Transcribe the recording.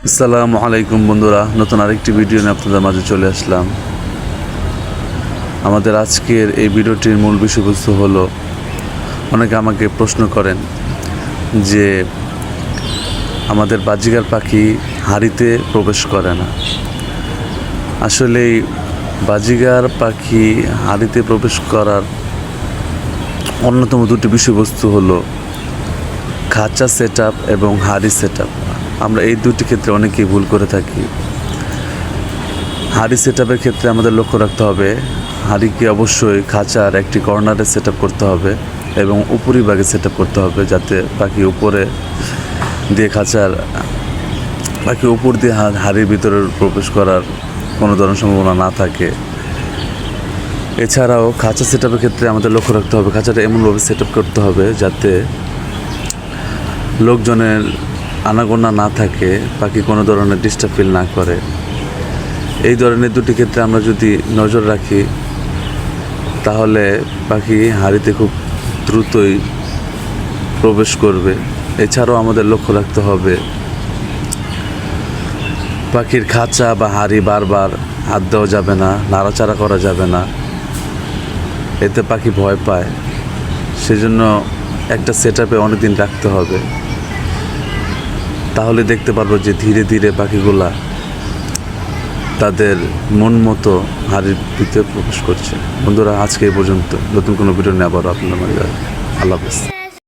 আসসালামু আলাইকুম বন্ধুরা, নতুন আরেকটি ভিডিও নিয়ে আপনাদের মাঝে চলে আসলাম। আমাদের আজকের এই ভিডিওটির মূল বিষয়বস্তু হলো, অনেকে আমাকে প্রশ্ন করেন যে আমাদের বাজিগার পাখি হাঁড়িতে প্রবেশ করে না। আসলে বাজিগার পাখি হাঁড়িতে প্রবেশ করার অন্যতম দুটি বিষয়বস্তু হলো খাঁচা সেট আপ এবং হাঁড়ি সেট আপ। আমরা এই দুটি ক্ষেত্রে অনেকেই ভুল করে থাকি। হাঁড়ি সেট আপের ক্ষেত্রে আমাদের লক্ষ্য রাখতে হবে, হাঁড়িকে অবশ্যই খাঁচার একটি কর্নারে সেট আপ করতে হবে এবং উপরিভাগে সেট আপ করতে হবে, যাতে পাখি উপরে দিয়ে পাখি উপর দিয়ে হাঁড়ির ভিতরে প্রবেশ করার কোনো ধরনের সম্ভাবনা না থাকে। এছাড়াও খাঁচা সেট আপের ক্ষেত্রে আমাদের লক্ষ্য রাখতে হবে, খাঁচাটা এমনভাবে সেট আপ করতে হবে যাতে লোকজনের আনাগোনা না থাকে, পাখি কোনো ধরনের ডিস্টার্ব ফিল না করে। এই ধরনের দুটি ক্ষেত্রে আমরা যদি নজর রাখি, তাহলে পাখি হাঁড়িতে খুব দ্রুতই প্রবেশ করবে। এছাড়াও আমাদের লক্ষ্য রাখতে হবে, পাখির খাঁচা বা হাঁড়ি বারবার হাত দেওয়া যাবে না, নাড়াচাড়া করা যাবে না, এতে পাখি ভয় পায়। সেজন্য একটা সেট আপে অনেকদিন রাখতে হবে, তাহলে দেখতে পারবো যে ধীরে ধীরে পাখিগুলা তাদের মন মতো হাঁড়ির ভিতরে প্রবেশ করছে। বন্ধুরা, আজকে এই পর্যন্ত। নতুন কোনো ভিডিও নিয়ে আবারও আপনাদের মাঝে। আল্লাহ হাফেজ।